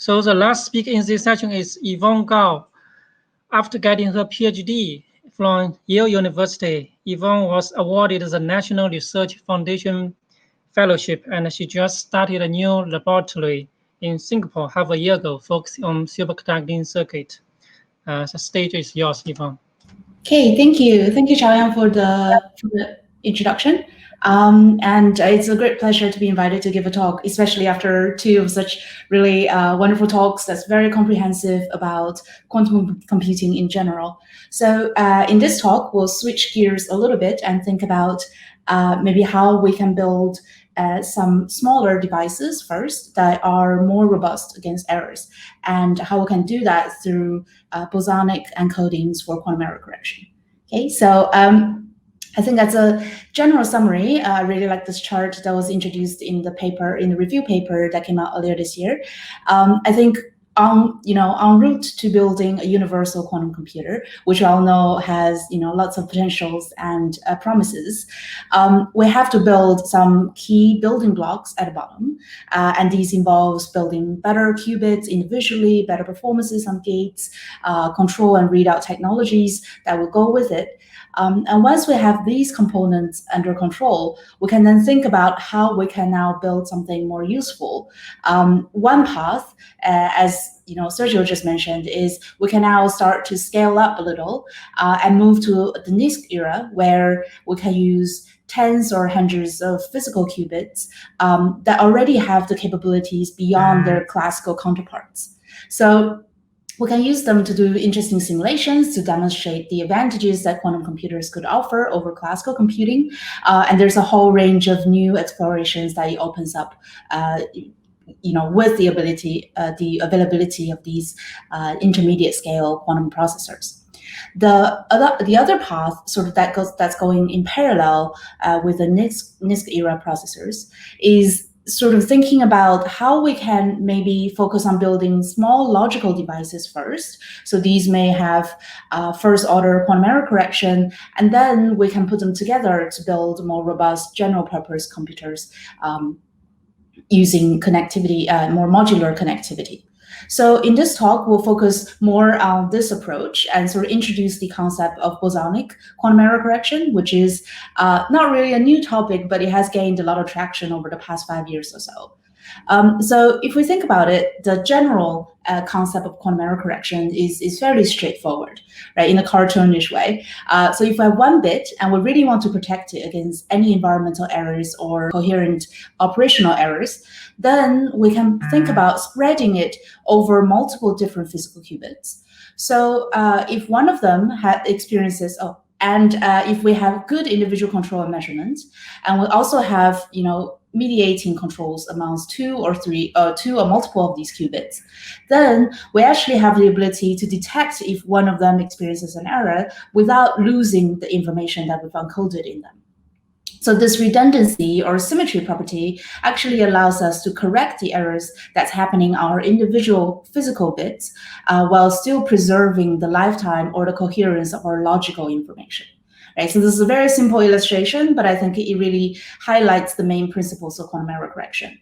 So the last speaker in this session is Yvonne Gao. After getting her PhD from Yale University, Yvonne was awarded the National Research Foundation Fellowship, and she just started a new laboratory in Singapore half a year ago, focusing on superconducting circuit. The stage is yours, Yvonne. Okay, thank you. Thank you, Xiaoyang, for the introduction. And it's a great pleasure to be invited to give a talk, especially after two of such really wonderful talks that's very comprehensive about quantum computing in general. So in this talk, we'll switch gears a little bit and think about maybe how we can build some smaller devices first that are more robust against errors, and how we can do that through bosonic encodings for quantum error correction. Okay, so I think that's a general summary. I really like this chart that was introduced in the paper, in the review paper that came out earlier this year. I think en route to building a universal quantum computer, which we all know has lots of potentials and promises, we have to build some key building blocks at the bottom, and these involves building better qubits individually, better performances on gates, control and readout technologies that will go with it. And once we have these components under control, we can then think about how we can now build something more useful. One path, as Sergio just mentioned, is we can now start to scale up a little and move to the NISQ era, where we can use tens or hundreds of physical qubits that already have the capabilities beyond their classical counterparts. So we can use them to do interesting simulations to demonstrate the advantages that quantum computers could offer over classical computing. And there's a whole range of new explorations that it opens up, with the availability of these intermediate scale quantum processors. The other path, sort of that's going in parallel with the NISQ era processors, is sort of thinking about how we can maybe focus on building small logical devices first. So these may have first order quantum error correction, and then we can put them together to build more robust general purpose computers using connectivity, more modular connectivity. So in this talk, we'll focus more on this approach and sort of introduce the concept of bosonic quantum error correction, which is not really a new topic, but it has gained a lot of traction over the past 5 years or so. So if we think about it, the general concept of quantum error correction is fairly straightforward, right, in a cartoonish way. So if we have one bit and we really want to protect it against any environmental errors or coherent operational errors, then we can think about spreading it over multiple different physical qubits. So if one of them experiences, if we have good individual control and measurements, and we also have, mediating controls amongst two or multiple of these qubits, then we actually have the ability to detect if one of them experiences an error without losing the information that we've encoded in them. So this redundancy or symmetry property actually allows us to correct the errors that's happening on our individual physical bits while still preserving the lifetime or the coherence of our logical information. Right, so this is a very simple illustration, but I think it really highlights the main principles of quantum error correction.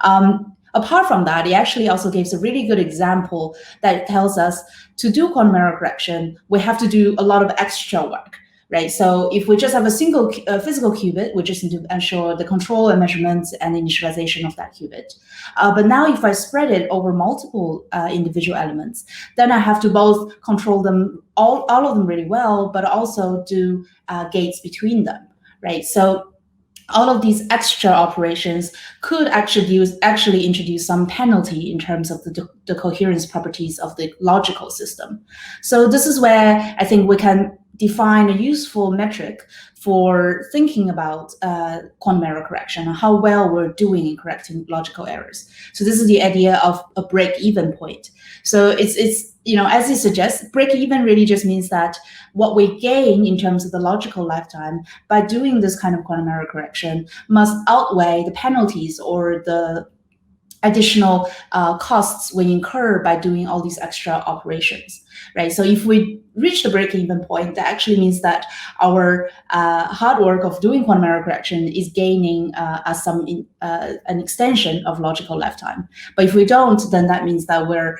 Apart from that, it actually also gives a really good example that tells us to do quantum error correction, we have to do a lot of extra work. Right, so if we just have a single physical qubit, we just need to ensure the control and measurements and initialization of that qubit. But now if I spread it over multiple individual elements, then I have to both control them, all of them really well, but also do gates between them, right? So all of these extra operations could actually introduce some penalty in terms of the coherence properties of the logical system. So this is where I think we can define a useful metric for thinking about quantum error correction and how well we're doing in correcting logical errors. So this is the idea of a break-even point. So it's as it suggests, break-even really just means that what we gain in terms of the logical lifetime by doing this kind of quantum error correction must outweigh the penalties or the additional costs we incur by doing all these extra operations, right? So if we reach the break-even point, that actually means that our hard work of doing quantum error correction is gaining an extension of logical lifetime. But if we don't, then that means that we're,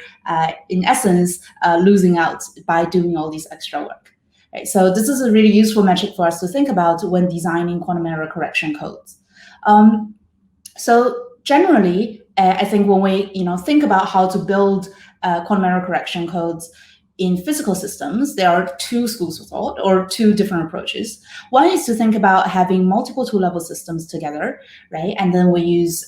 in essence, losing out by doing all this extra work. Right? So this is a really useful metric for us to think about when designing quantum error correction codes. So generally, I think when we think about how to build quantum error correction codes in physical systems, there are two schools of thought or two different approaches. One is to think about having multiple two-level systems together, right? And then we use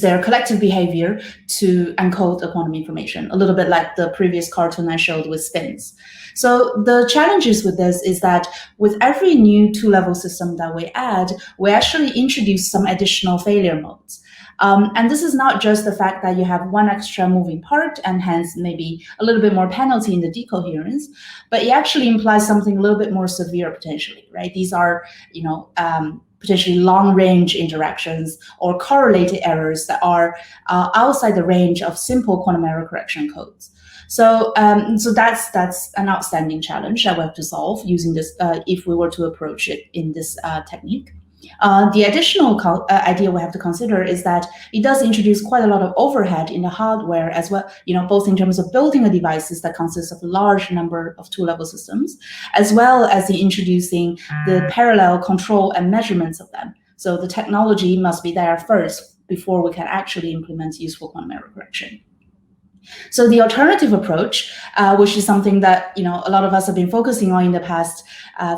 their collective behavior to encode the quantum information, a little bit like the previous cartoon I showed with spins. So the challenges with this is that with every new two-level system that we add, we actually introduce some additional failure modes. And this is not just the fact that you have one extra moving part and hence maybe a little bit more penalty in the decoherence, but it actually implies something a little bit more severe potentially, right? These are, potentially long-range interactions or correlated errors that are outside the range of simple quantum error correction codes. So, so that's an outstanding challenge that we have to solve using this if we were to approach it in this technique. The additional idea we have to consider is that it does introduce quite a lot of overhead in the hardware as well, both in terms of building a devices that consists of a large number of two-level systems, as well as in introducing the parallel control and measurements of them. So the technology must be there first before we can actually implement useful quantum error correction. So the alternative approach, which is something that a lot of us have been focusing on in the past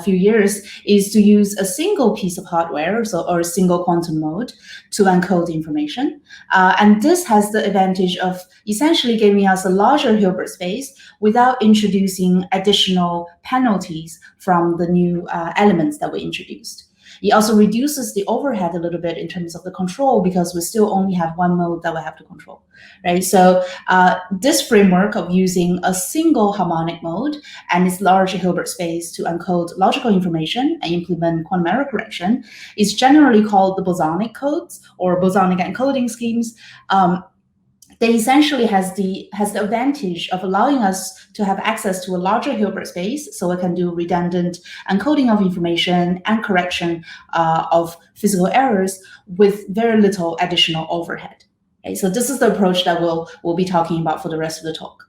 few years, is to use a single piece of hardware, or a single quantum node, to encode information. And this has the advantage of essentially giving us a larger Hilbert space without introducing additional penalties from the new elements that we introduced. It also reduces the overhead a little bit in terms of the control because we still only have one mode that we have to control, right? So this framework of using a single harmonic mode and its large Hilbert space to encode logical information and implement quantum error correction is generally called the Bosonic Codes or Bosonic encoding schemes. They essentially has the advantage of allowing us to have access to a larger Hilbert space, so we can do redundant encoding of information and correction of physical errors with very little additional overhead. Okay, so this is the approach that we'll be talking about for the rest of the talk.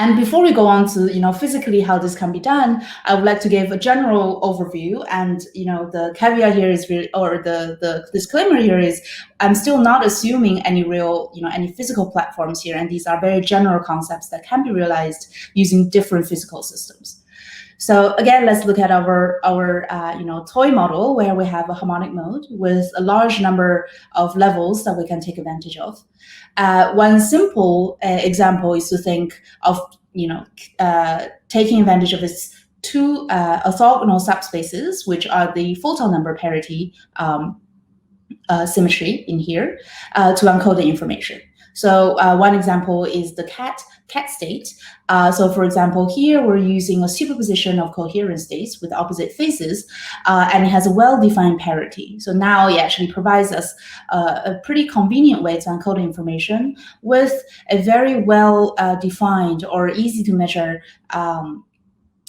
And before we go on to physically how this can be done, I would like to give a general overview. And the caveat here is really, or the disclaimer here is, I'm still not assuming any real any physical platforms here, and these are very general concepts that can be realized using different physical systems. So again, let's look at our toy model where we have a harmonic mode with a large number of levels that we can take advantage of. One simple example is to think of taking advantage of its two orthogonal subspaces, which are the photon number parity symmetry in here to encode the information. So one example is the cat state. So for example, here we're using a superposition of coherent states with opposite phases, and it has a well-defined parity. So now it actually provides us a pretty convenient way to encode information with a very well-defined or easy to measure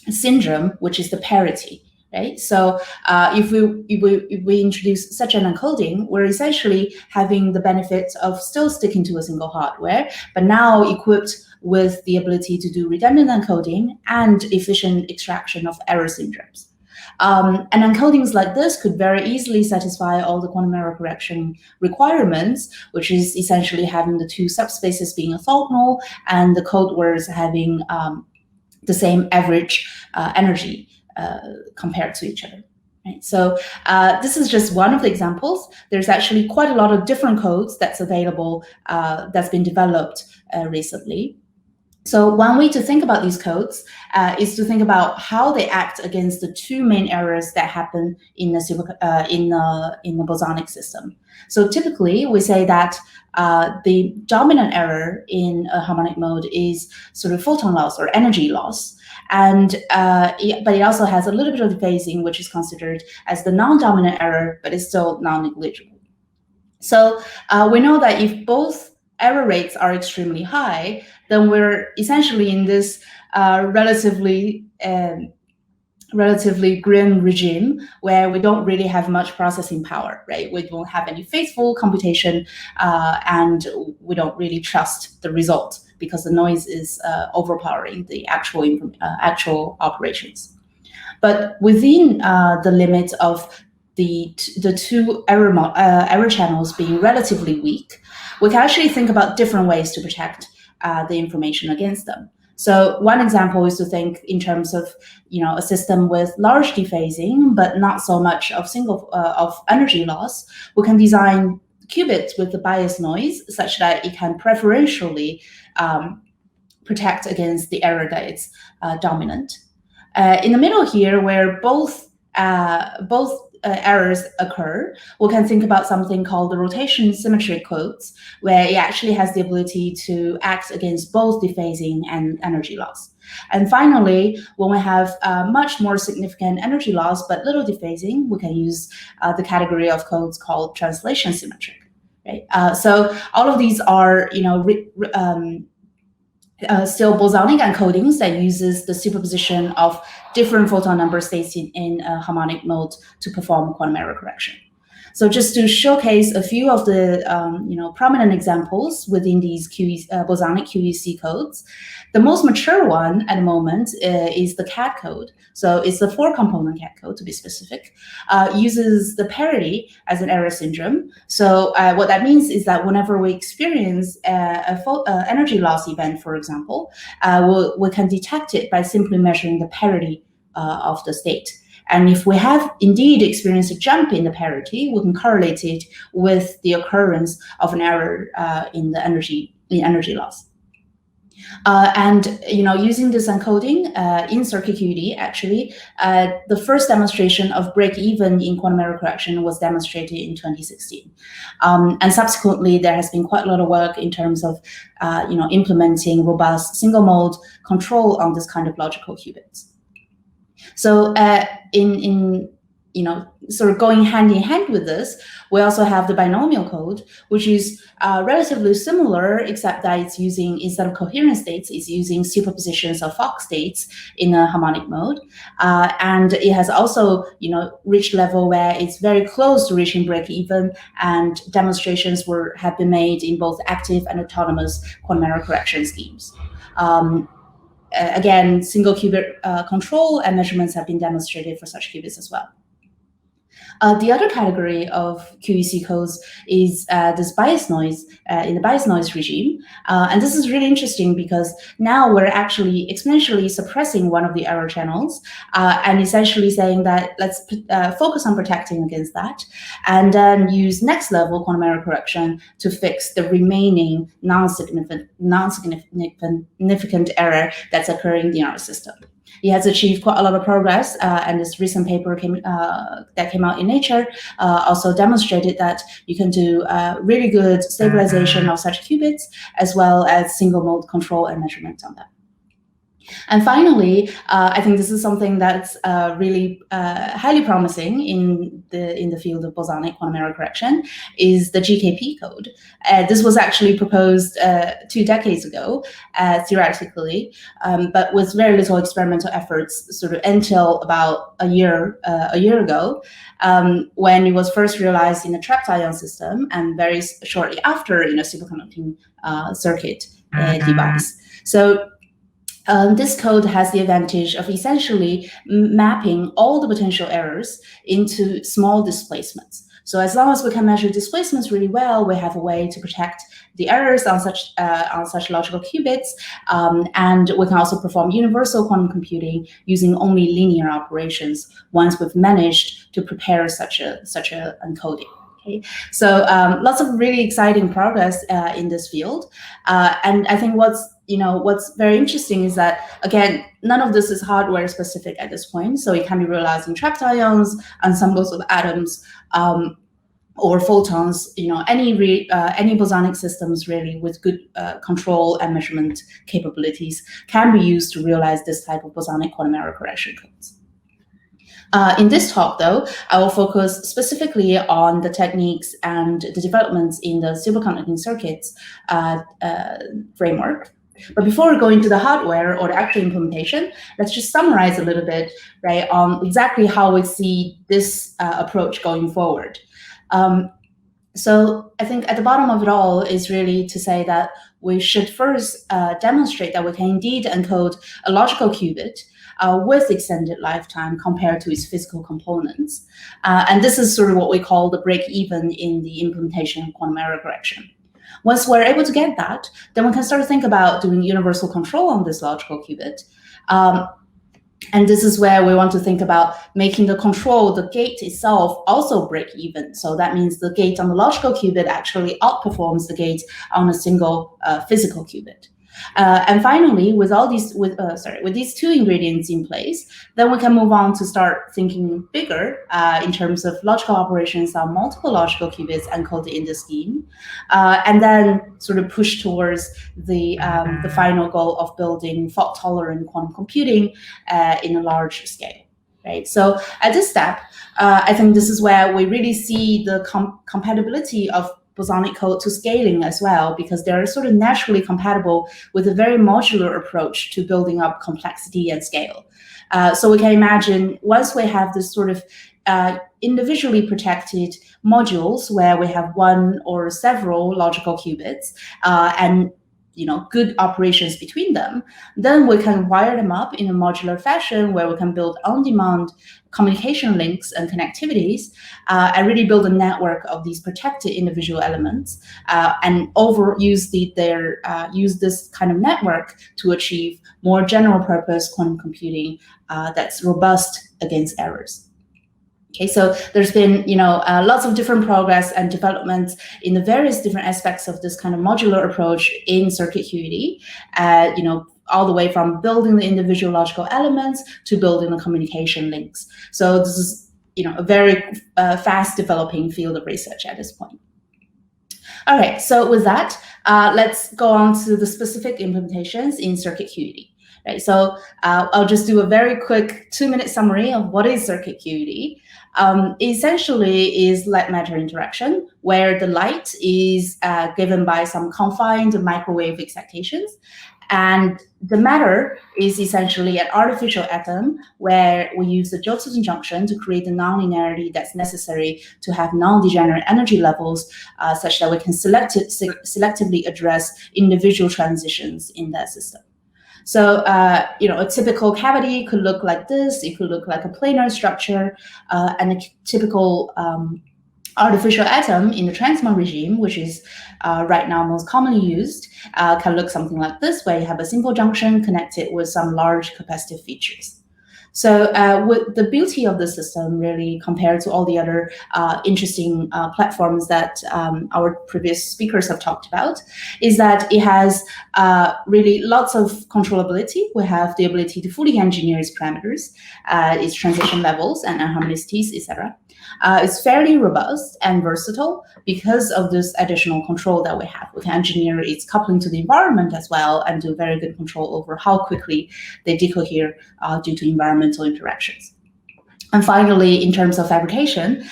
syndrome, which is the parity. Right. So if we introduce such an encoding, we're essentially having the benefit of still sticking to a single hardware, but now equipped with the ability to do redundant encoding and efficient extraction of error syndromes. And encodings like this could very easily satisfy all the quantum error correction requirements, which is essentially having the two subspaces being orthogonal and the code words having the same average energy compared to each other. Right? So this is just one of the examples. There's actually quite a lot of different codes that's available, that's been developed recently. So one way to think about these codes is to think about how they act against the two main errors that happen in the bosonic system. So typically, we say that the dominant error in a harmonic mode is sort of photon loss or energy loss. And but it also has a little bit of phasing, which is considered as the non-dominant error, but it's still non-negligible. So we know that if both error rates are extremely high, then we're essentially in this relatively grim regime where we don't really have much processing power, right? We don't have any faithful computation, and we don't really trust the result because the noise is overpowering the actual operations. But within the limit of the two error channels being relatively weak, we can actually think about different ways to protect the information against them. So one example is to think in terms of a system with large dephasing, but not so much of energy loss. We can design qubits with the bias noise such that it can preferentially protect against the error that is dominant. In the middle here, where both errors occur, we can think about something called the rotation symmetry codes, where it actually has the ability to act against both dephasing and energy loss. And finally, when we have much more significant energy loss but little dephasing, we can use the category of codes called translation symmetric. Right? So all of these are still bosonic encodings that uses the superposition of different photon number states in a harmonic mode to perform quantum error correction. So just to showcase a few of the prominent examples within these bosonic QEC codes, the most mature one at the moment is the CAD code. So it's the 4-component CAD code, to be specific, uses the parity as an error syndrome. So what that means is that whenever we experience an energy loss event, for example, we can detect it by simply measuring the parity of the state. And if we have indeed experienced a jump in the parity, we can correlate it with the occurrence of an error in energy loss. And using this encoding in circuit QED, actually, the first demonstration of break-even in quantum error correction was demonstrated in 2016. And subsequently, there has been quite a lot of work in terms of implementing robust single-mode control on this kind of logical qubits. So in sort of going hand in hand with this, we also have the binomial code, which is relatively similar, except that it's using, instead of coherent states, it's using superpositions of Fock states in a harmonic mode. And it has also, reached a level where it's very close to reaching break-even, and demonstrations have been made in both active and autonomous quantum error correction schemes. Again, single qubit control and measurements have been demonstrated for such qubits as well. The other category of QEC codes is this bias noise in the bias noise regime. And this is really interesting because now we're actually exponentially suppressing one of the error channels and essentially saying that let's focus on protecting against that, and then use next level quantum error correction to fix the remaining non-significant error that's occurring in our system. He has achieved quite a lot of progress, and this recent paper that came out in Nature also demonstrated that you can do really good stabilization of such qubits, as well as single mode control and measurement on them. And finally, I think this is something that's really highly promising in the field of bosonic quantum error correction, is the GKP code. This was actually proposed 2 decades ago, theoretically, but with very little experimental efforts, sort of until about a year ago, when it was first realized in a trapped ion system, and very shortly after in a superconducting circuit device. So this code has the advantage of essentially mapping all the potential errors into small displacements. So as long as we can measure displacements really well, we have a way to protect the errors on such logical qubits, and we can also perform universal quantum computing using only linear operations once we've managed to prepare such a encoding. Okay, so lots of really exciting progress in this field, and I think what's very interesting is that, again, none of this is hardware specific at this point, so it can be realized in trapped ions, ensembles of atoms, or photons. Any bosonic systems really with good control and measurement capabilities can be used to realize this type of bosonic quantum error correction codes. In this talk, though, I will focus specifically on the techniques and the developments in the superconducting circuits framework. But before we go into the hardware or the actual implementation, let's just summarize a little bit, right, on exactly how we see this approach going forward. So I think at the bottom of it all is really to say that we should first demonstrate that we can indeed encode a logical qubit with extended lifetime compared to its physical components. And this is sort of what we call the break-even in the implementation of quantum error correction. Once we're able to get that, then we can start to think about doing universal control on this logical qubit. And this is where we want to think about making the control, the gate itself, also break even. So that means the gate on the logical qubit actually outperforms the gate on a single physical qubit. And finally, with all these, with these two ingredients in place, then we can move on to start thinking bigger in terms of logical operations on multiple logical qubits encoded in the scheme, and then sort of push towards the final goal of building fault-tolerant quantum computing in a large scale. Right. So at this step, I think this is where we really see the compatibility of Bosonic code to scaling as well, because they're sort of naturally compatible with a very modular approach to building up complexity and scale. So we can imagine once we have this sort of individually protected modules where we have one or several logical qubits and good operations between them, then we can wire them up in a modular fashion where we can build on-demand communication links and connectivities and really build a network of these protected individual elements and use this kind of network to achieve more general purpose quantum computing that's robust against errors. Okay, so there's been, lots of different progress and developments in the various different aspects of this kind of modular approach in circuit QED, all the way from building the individual logical elements to building the communication links. So this is, a very fast developing field of research at this point. All right, so with that, let's go on to the specific implementations in circuit QED. Right, so I'll just do a very quick 2-minute summary of what is circuit QED. Essentially is light-matter interaction, where the light is given by some confined microwave excitations, and the matter is essentially an artificial atom where we use the Josephson junction to create the nonlinearity that's necessary to have non-degenerate energy levels such that we can selectively address individual transitions in that system. So, a typical cavity could look like this. It could look like a planar structure, and a typical artificial atom in the Transmon regime, which is right now most commonly used, can look something like this, where you have a simple junction connected with some large capacitive features. So with the beauty of the system, really, compared to all the other interesting platforms that our previous speakers have talked about, is that it has really lots of controllability. We have the ability to fully engineer its parameters, its transition levels and harmonicities, etc. It's fairly robust and versatile because of this additional control that we have. We can engineer its coupling to the environment as well and do very good control over how quickly they decohere due to environmental interactions. And finally, in terms of fabrication,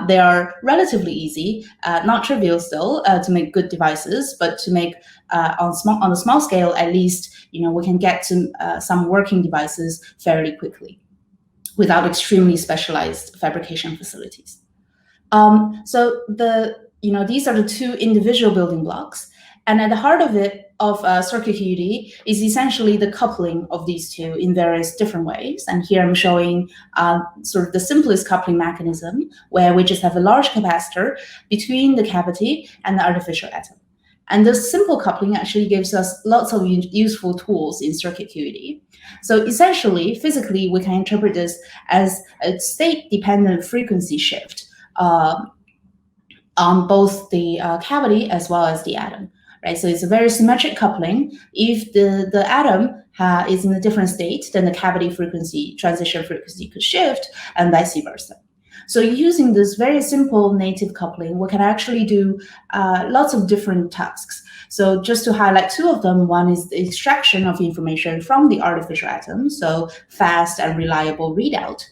they are relatively easy, not trivial still, to make good devices, but to make on a small scale, at least, we can get to some working devices fairly quickly, without extremely specialized fabrication facilities. So these are the two individual building blocks, and at the heart of it, of circuit QED, is essentially the coupling of these two in various different ways. And here I'm showing sort of the simplest coupling mechanism, where we just have a large capacitor between the cavity and the artificial atom. And this simple coupling actually gives us lots of useful tools in circuit QED. So essentially, physically, we can interpret this as a state-dependent frequency shift on both the cavity as well as the atom. Right? So it's a very symmetric coupling. If the atom is in a different state, then the cavity frequency, transition frequency could shift, and vice versa. So using this very simple native coupling, we can actually do lots of different tasks. So just to highlight two of them, one is the extraction of information from the artificial atom, so fast and reliable readout.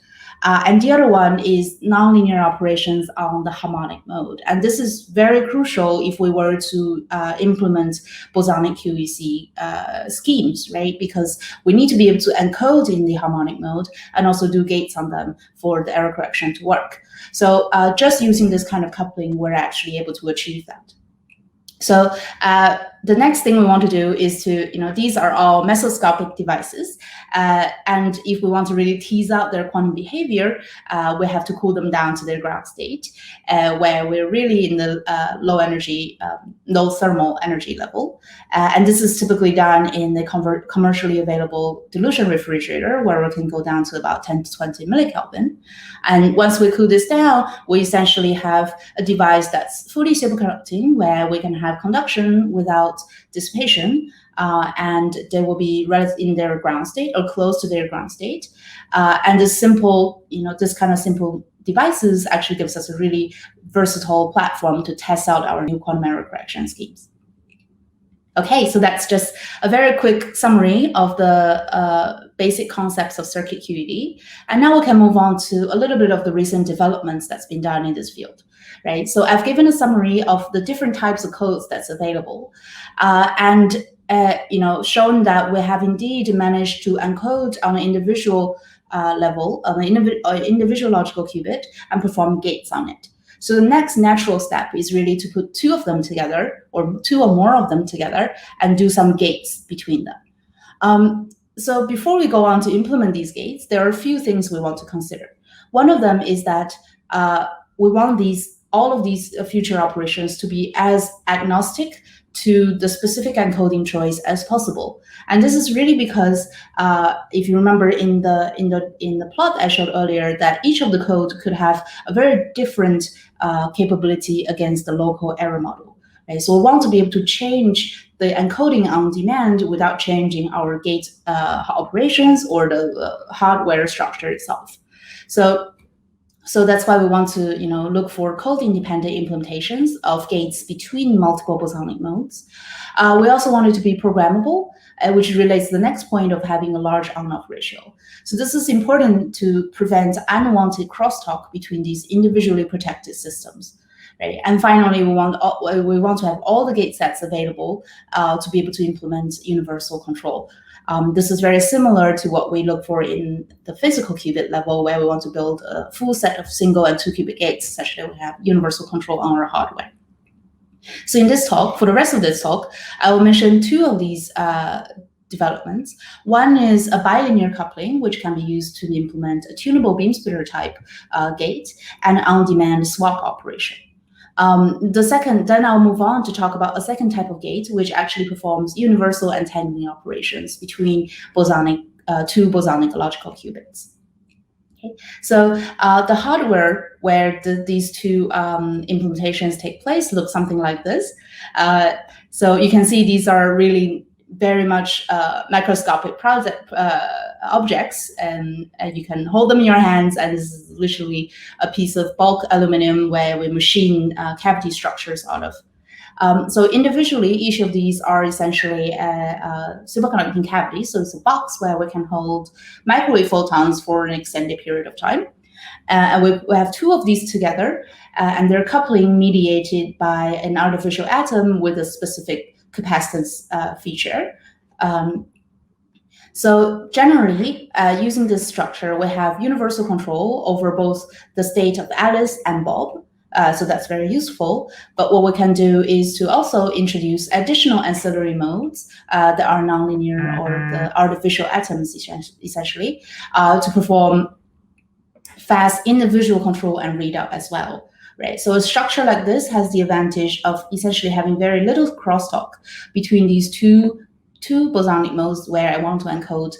And the other one is nonlinear operations on the harmonic mode. And this is very crucial if we were to implement Bosonic QEC schemes, right? Because we need to be able to encode in the harmonic mode and also do gates on them for the error correction to work. So just using this kind of coupling, we're actually able to achieve that. So the next thing we want to do is to, these are all mesoscopic devices. And if we want to really tease out their quantum behavior, we have to cool them down to their ground state, where we're really in the low energy, low thermal energy level. And this is typically done in the commercially available dilution refrigerator, where we can go down to about 10 to 20 millikelvin. And once we cool this down, we essentially have a device that's fully superconducting, where we can have conduction without dissipation, and they will be right in their ground state or close to their ground state. And this simple, this kind of simple devices actually gives us a really versatile platform to test out our new quantum error correction schemes. Okay, so that's just a very quick summary of the basic concepts of circuit QED. And now we can move on to a little bit of the recent developments that's been done in this field, right? So I've given a summary of the different types of codes that's available, and shown that we have indeed managed to encode on an individual level, on an individual logical qubit, and perform gates on it. So the next natural step is really to put two of them together, or two or more of them together, and do some gates between them. So before we go on to implement these gates, there are a few things we want to consider. One of them is that we want all of these future operations to be as agnostic to the specific encoding choice as possible. And this is really because if you remember in the plot I showed earlier, that each of the code could have a very different capability against the local error model. Right? So we want to be able to change the encoding on demand without changing our gate operations or the hardware structure itself. So that's why we want to look for code-independent implementations of gates between multiple bosonic modes. We also want it to be programmable, which relates to the next point of having a large on-off ratio. So this is important to prevent unwanted crosstalk between these individually protected systems. Right? And finally, we want to have all the gate sets available to be able to implement universal control. This is very similar to what we look for in the physical qubit level, where we want to build a full set of single and two-qubit gates such that we have universal control on our hardware. So in this talk, for the rest of this talk, I will mention two of these developments. One is a bilinear coupling, which can be used to implement a tunable beam splitter type gate and on-demand swap operation. Then I'll move on to talk about a second type of gate, which actually performs universal entangling operations between two bosonic logical qubits. Okay. So the hardware where these two implementations take place looks something like this. So you can see these are really very much microscopic objects, and you can hold them in your hands, and this is literally a piece of bulk aluminum where we machine cavity structures out of. So individually, each of these are essentially a superconducting cavity. So it's a box where we can hold microwave photons for an extended period of time. And we have two of these together, and they're coupling mediated by an artificial atom with a specific capacitance feature. So generally, using this structure, we have universal control over both the state of Alice and Bob. So that's very useful. But what we can do is to also introduce additional ancillary modes that are nonlinear or the artificial atoms, essentially, to perform fast individual control and readout as well. Right. So a structure like this has the advantage of essentially having very little crosstalk between these two bosonic modes where I want to encode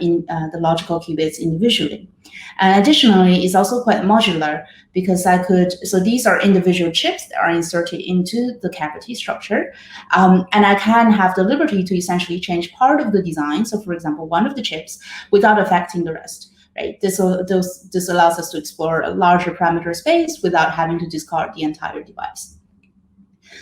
in the logical qubits individually. And additionally, it's also quite modular because so these are individual chips that are inserted into the cavity structure. And I can have the liberty to essentially change part of the design. So for example, one of the chips without affecting the rest. Right. This allows us to explore a larger parameter space without having to discard the entire device.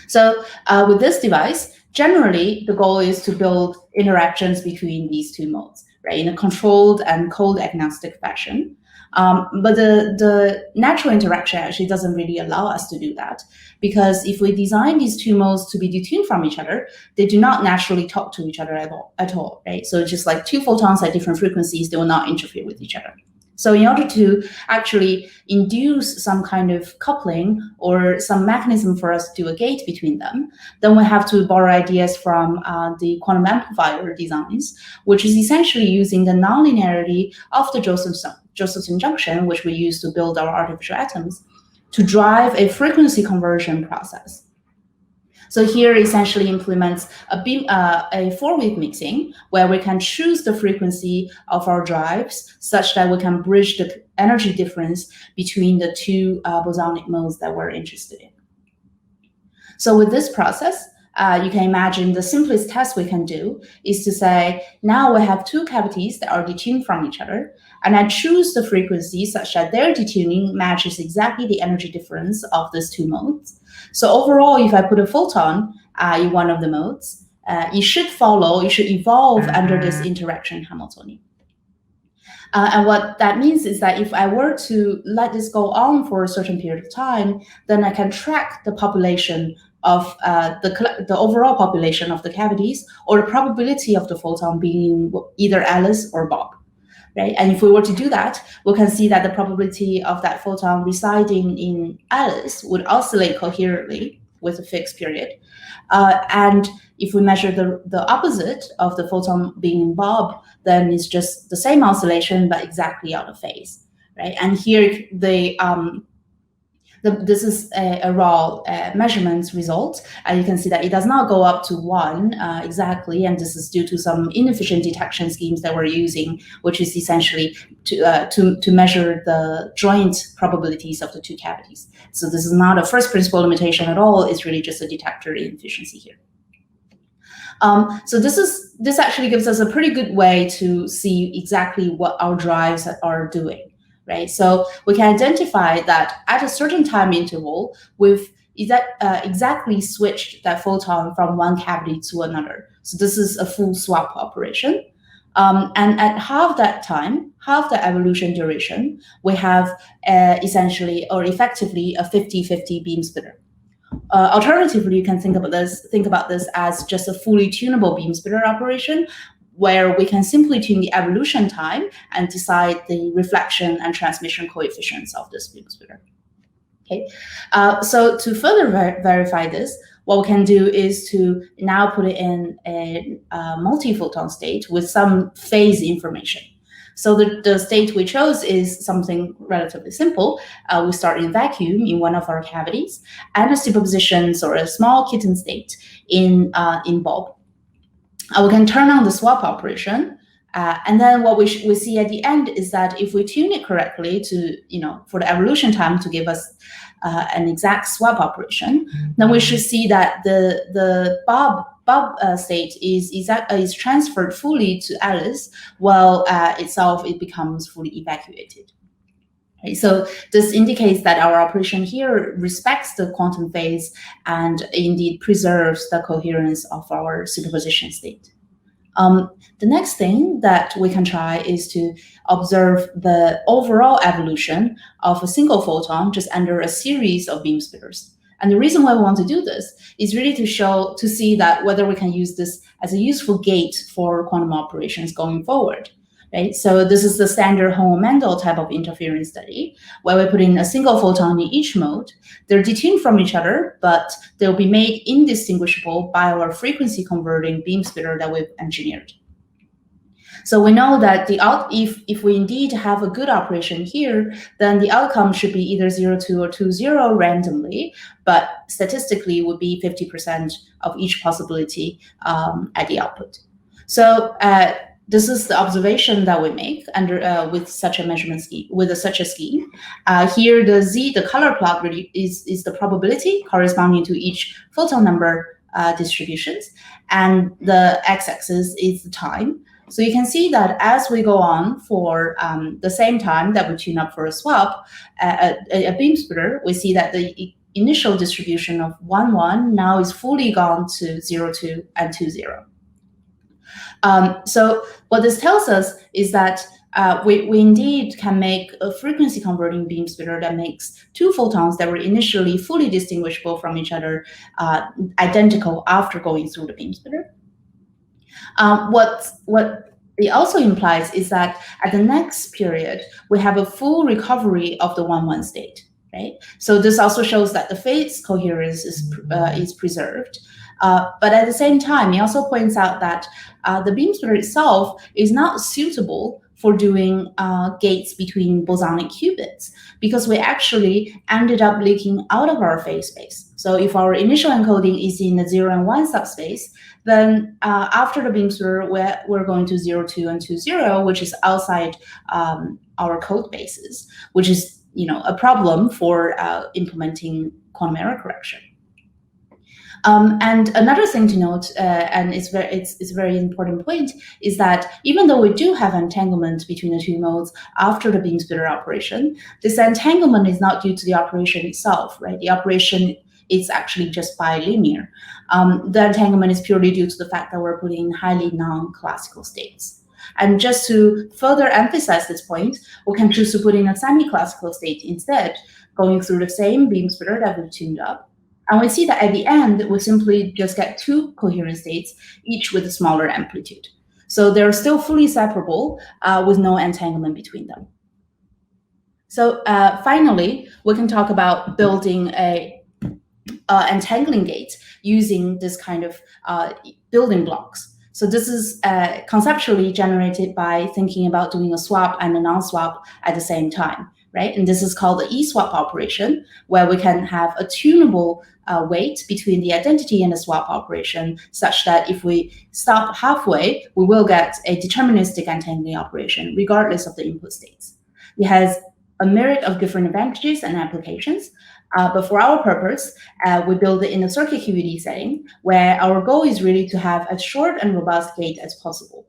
So with this device, generally, the goal is to build interactions between these two modes, right, in a controlled and code agnostic fashion. But the natural interaction actually doesn't really allow us to do that, because if we design these two modes to be detuned from each other, they do not naturally talk to each other at all, right? So just like two photons at different frequencies, they will not interfere with each other. So in order to actually induce some kind of coupling or some mechanism for us to do a gate between them, then we have to borrow ideas from the quantum amplifier designs, which is essentially using the nonlinearity of the Josephson junction, which we use to build our artificial atoms, to drive a frequency conversion process. So here essentially implements a four-week mixing where we can choose the frequency of our drives such that we can bridge the energy difference between the two bosonic modes that we're interested in. So with this process, you can imagine the simplest test we can do is to say, now we have two cavities that are detuned from each other, and I choose the frequency such that their detuning matches exactly the energy difference of these two modes. So overall, if I put a photon in one of the modes, it should evolve under this interaction Hamiltonian. And what that means is that if I were to let this go on for a certain period of time, then I can track the population of the overall population of the cavities, or the probability of the photon being either Alice or Bob. Right? And if we were to do that, we can see that the probability of that photon residing in Alice would oscillate coherently with a fixed period. And if we measure the opposite of the photon being in Bob, then it's just the same oscillation, but exactly out of phase. Right? And here this is a raw measurements result, and you can see that it does not go up to 1 exactly, and this is due to some inefficient detection schemes that we're using, which is essentially to measure the joint probabilities of the two cavities. So this is not a first principle limitation at all, it's really just a detector inefficiency here. So this actually gives us a pretty good way to see exactly what our drives are doing. Right, so we can identify that at a certain time interval, we've exactly switched that photon from one cavity to another. So this is a full swap operation. And at half that time, half the evolution duration, we have essentially or effectively a 50-50 beam splitter. Alternatively, you can think about this as just a fully tunable beam splitter operation, where we can simply tune the evolution time and decide the reflection and transmission coefficients of this beam splitter. Okay, so to further verify this, what we can do is to now put it in a multi-photon state with some phase information. So the state we chose is something relatively simple. We start in vacuum in one of our cavities, and a superpositions or a small kitten state in Bob. We can turn on the swap operation, and then what we see at the end is that if we tune it correctly to, for the evolution time to give us an exact swap operation, then we should see that the Bob state is transferred fully to Alice, while it becomes fully evacuated. Okay, so this indicates that our operation here respects the quantum phase and indeed preserves the coherence of our superposition state. The next thing that we can try is to observe the overall evolution of a single photon just under a series of beam splitters. And the reason why we want to do this is really to see that whether we can use this as a useful gate for quantum operations going forward. Right? So this is the standard Hohn-Mendel type of interference study, where we put in a single photon in each mode. They're detuned from each other, but they'll be made indistinguishable by our frequency converting beam splitter that we've engineered. So we know that if we indeed have a good operation here, then the outcome should be either 0-2 or 2-0 randomly, but statistically would be 50% of each possibility at the output. So this is the observation that we make with such a measurement scheme, such a scheme. Here, the color plot really is the probability corresponding to each photon number distributions, and the x-axis is the time. So you can see that as we go on for the same time that we tune up for a swap, a beam splitter, we see that the initial distribution of 1-1 now is fully gone to 0-2 and 2-0. So what this tells us is that we indeed can make a frequency converting beam splitter that makes two photons that were initially fully distinguishable from each other identical after going through the beam splitter. What it also implies is that at the next period, we have a full recovery of the 1-1 state, right? So this also shows that the phase coherence is preserved. But at the same time, it also points out that the beam splitter itself is not suitable for doing gates between bosonic qubits, because we actually ended up leaking out of our phase space. So if our initial encoding is in the 0 and 1 subspace, then after the beam splitter, we're going to 0, 2, and 2, 0, which is outside our code bases, which is a problem for implementing quantum error correction. And another thing to note, and it's a very important point, is that even though we do have entanglement between the two modes after the beam splitter operation, this entanglement is not due to the operation itself, right? The operation is actually just bilinear. The entanglement is purely due to the fact that we're putting in highly non-classical states. And just to further emphasize this point, we can choose to put in a semi-classical state instead, going through the same beam splitter that we tuned up. And we see that at the end, we simply just get two coherent states, each with a smaller amplitude. So they're still fully separable with no entanglement between them. So finally, we can talk about building a entangling gate using this kind of building blocks. So this is conceptually generated by thinking about doing a swap and a non-swap at the same time, right? And this is called the eSWAP operation, where we can have a tunable weight between the identity and the swap operation, such that if we stop halfway, we will get a deterministic entangling operation, regardless of the input states. It has a myriad of different advantages and applications, but for our purpose, we build it in a circuit QED setting, where our goal is really to have as short and robust gate as possible.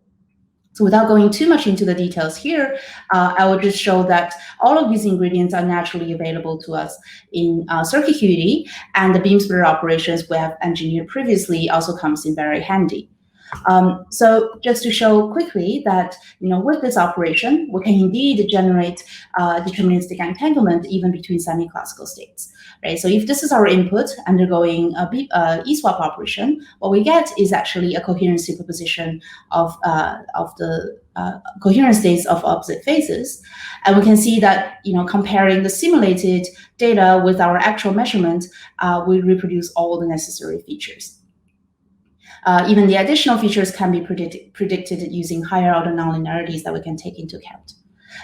So without going too much into the details here, I will just show that all of these ingredients are naturally available to us in circuit QED, and the beam splitter operations we have engineered previously also comes in very handy. So just to show quickly that with this operation, we can indeed generate deterministic entanglement even between semi-classical states, right? So if this is our input undergoing a eSWAP operation, what we get is actually a coherent superposition of the coherent states of opposite phases, and we can see that comparing the simulated data with our actual measurement, we reproduce all the necessary features. Even the additional features can be predicted using higher order nonlinearities that we can take into account.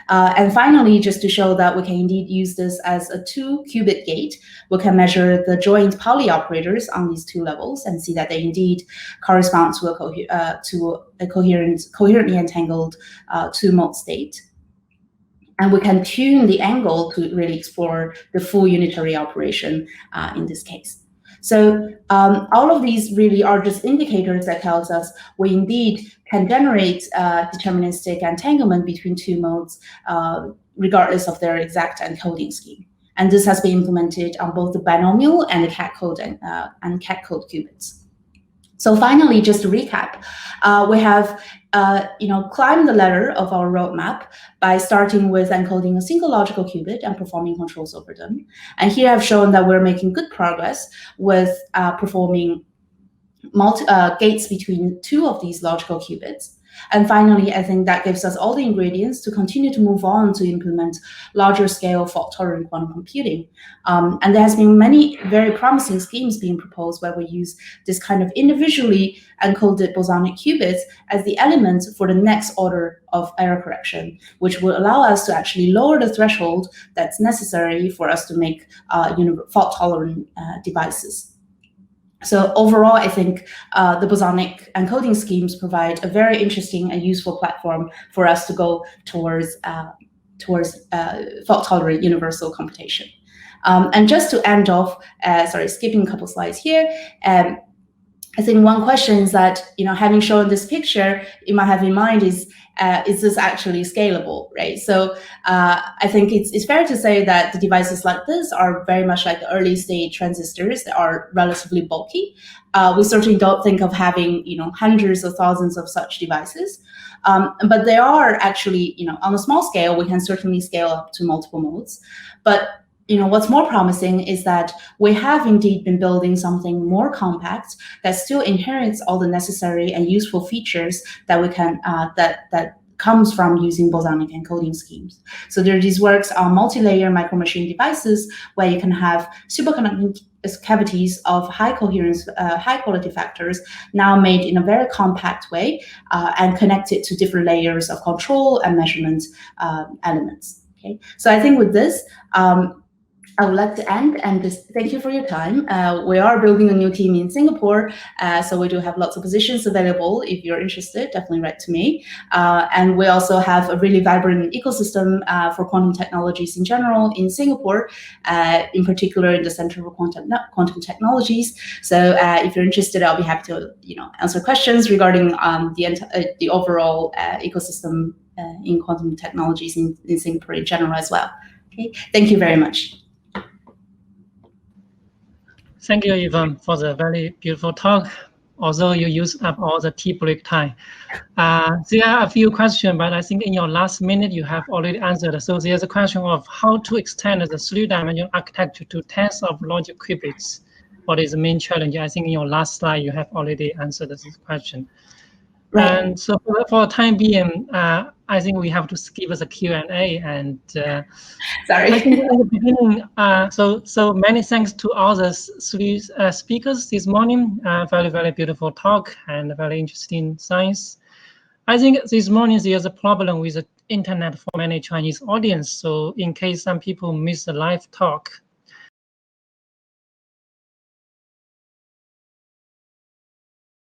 And finally, just to show that we can indeed use this as a 2-qubit gate, we can measure the joint Pauli operators on these two levels and see that they indeed correspond to a coherently entangled 2-mode state. And we can tune the angle to really explore the full unitary operation in this case. So all of these really are just indicators that tells us we indeed can generate deterministic entanglement between two modes, regardless of their exact encoding scheme. And this has been implemented on both the binomial and the cat code and cat code qubits. So finally, just to recap, we have climbed the ladder of our roadmap by starting with encoding a single logical qubit and performing controls over them. And here I've shown that we're making good progress with performing gates between two of these logical qubits. And finally, I think that gives us all the ingredients to continue to move on to implement larger scale fault-tolerant quantum computing. And there has been many very promising schemes being proposed where we use this kind of individually encoded bosonic qubits as the element for the next order of error correction, which will allow us to actually lower the threshold that's necessary for us to make fault-tolerant devices. So overall, I think the bosonic encoding schemes provide a very interesting and useful platform for us to go towards fault-tolerant universal computation. And just to end off, skipping a couple slides here, I think one question is that, having shown this picture, you might have in mind is, is this actually scalable, right? So I think it's fair to say that the devices like this are very much like the early stage transistors that are relatively bulky. We certainly don't think of having, hundreds or thousands of such devices, but they are actually, on a small scale, we can certainly scale up to multiple modes. But what's more promising is that we have indeed been building something more compact that still inherits all the necessary and useful features that we can that comes from using bosonic encoding schemes. So these works on multi-layer micro-machine devices where you can have superconducting cavities of high coherence, high quality factors now made in a very compact way and connected to different layers of control and measurement elements. Okay, so I think with this, I would like to end and just thank you for your time. We are building a new team in Singapore, so we do have lots of positions available. If you're interested, definitely write to me. And we also have a really vibrant ecosystem for quantum technologies in general in Singapore, in particular in the Center for Quantum Technologies. So if you're interested, I'll be happy to answer questions regarding the overall ecosystem in quantum technologies in Singapore in general as well. Okay, thank you very much. Thank you, Yvonne, for the very beautiful talk. Although you used up all the tea break time. There are a few questions, but I think in your last minute, you have already answered. So there's a question of how to extend the 3-dimensional architecture to tens of logic qubits. What is the main challenge? I think in your last slide, you have already answered this question. Right. And so for the time being, I think we have to skip the Q&A. And sorry. I think in the beginning, so many thanks to all the 3 speakers this morning. Very, very beautiful talk and very interesting science. I think this morning there's a problem with the internet for many Chinese audience. So in case some people miss the live talk,